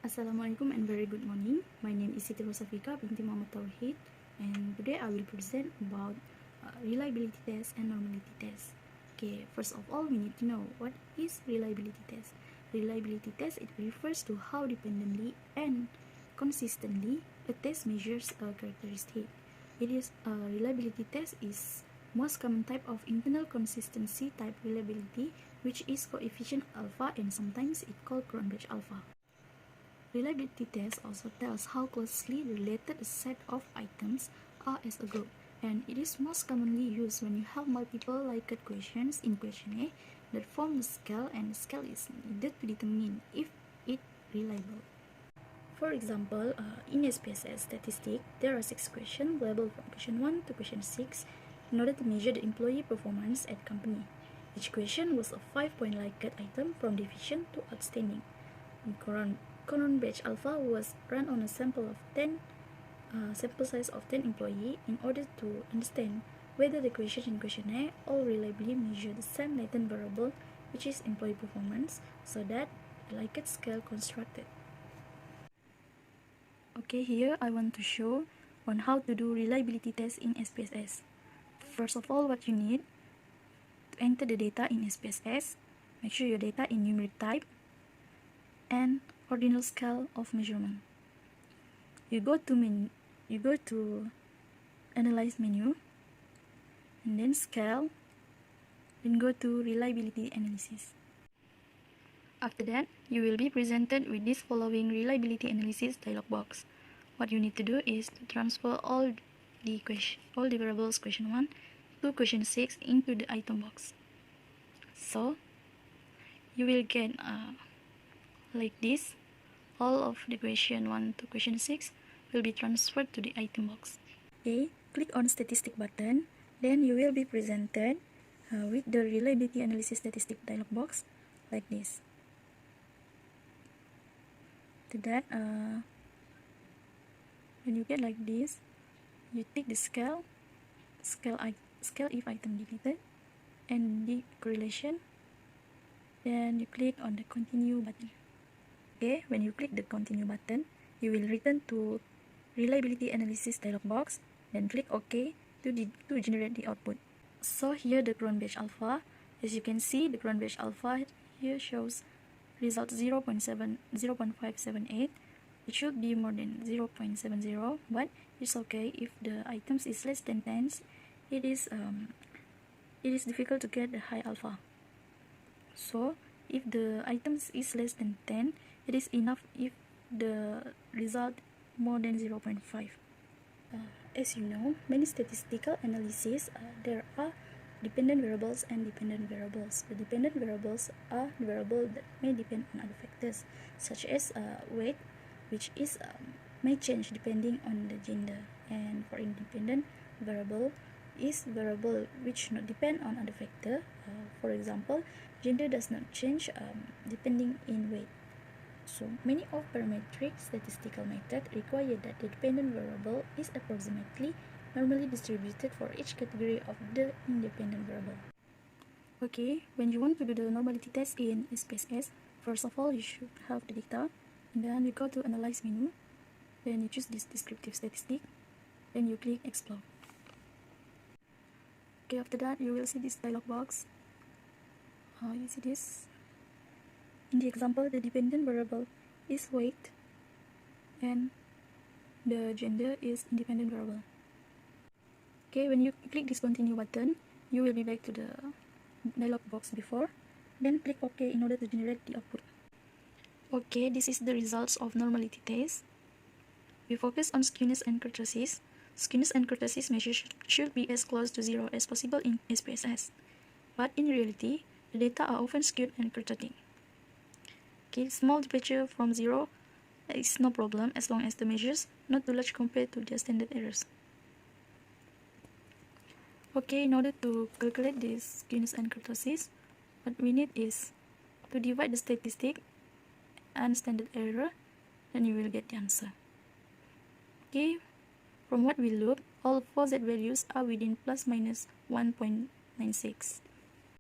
Assalamualaikum and very good morning. My name is Siti Rosafika binti Muhammad Tauhid, and today I will present about reliability test and normality test. Okay, first of all, we need to know what is reliability test. Reliability test, it refers to how dependently and consistently a test measures a characteristic. Reliability test is most common type of internal consistency type reliability, which is coefficient alpha and sometimes it called Cronbach alpha. Reliability test also tells how closely related a set of items are as a group, and it is most commonly used when you have multiple liked questions in questionnaire that form a scale, and the scale is needed to determine if it reliable. For example, in SPSS statistic, there are 6 questions labeled from question 1 to question 6 in order to measure the employee performance at company. Each question was a 5-point liked item from deficient to outstanding. Cronbach alpha was run on a sample size of 10 employees in order to understand whether the questions in questionnaire all reliably measure the same latent variable, which is employee performance, so that a Likert scale constructed. Okay, here I want to show on how to do reliability test in SPSS. First of all, what you need to enter the data in SPSS, make sure your data in numeric type and ordinal scale of measurement. You go to analyze menu and then scale, then go to reliability analysis. After that, you will be presented with this following reliability analysis dialog box. What you need to do is to transfer all the variables question 1 to question 6 into the item box. So you will get like this. All of the question 1 to question 6 will be transferred to the item box. Okay, click on statistic button, then you will be presented with the reliability analysis statistic dialog box like this. To that, when you get like this, you take the scale if item deleted, and the correlation, then you click on the continue button. Okay, when you click the continue button, you will return to reliability analysis dialog box, then click OK to generate the output. So here the Cronbach alpha, as you can see, the Cronbach alpha here shows result 0.578. It should be more than 0.70, but it's okay if the items is less than 10. It is difficult to get the high alpha. So if the items is less than 10, it is enough if the result more than 0.5. As you know, many statistical analyses, there are dependent variables and dependent variables. The dependent variables are the variables that may depend on other factors, such as weight, which is may change depending on the gender. And for independent variable is variable which not depend on other factor. For example, gender does not change depending in weight. So many of parametric statistical methods require that the dependent variable is approximately normally distributed for each category of the independent variable. Okay, when you want to do the normality test in SPSS, first of all you should have the data, and then you go to analyze menu, then you choose this descriptive statistic, then you click explore. Okay, after that you will see this dialog box. You see this. In the example, the dependent variable is weight and the gender is independent variable. Okay, when you click this continue button, you will be back to the dialog box before, then click OK in order to generate the output. Okay, this is the results of normality test. We focus on skewness and kurtosis. Skewness and kurtosis measures should be as close to 0 as possible in SPSS, but in reality, the data are often skewed and kurtotic. Okay, small departure from 0 is no problem as long as the measures not too large compared to the standard errors. Okay, in order to calculate this skewness and kurtosis, what we need is to divide the statistic and standard error, then you will get the answer. Okay, from what we look, all 4 z values are within plus minus 1.96.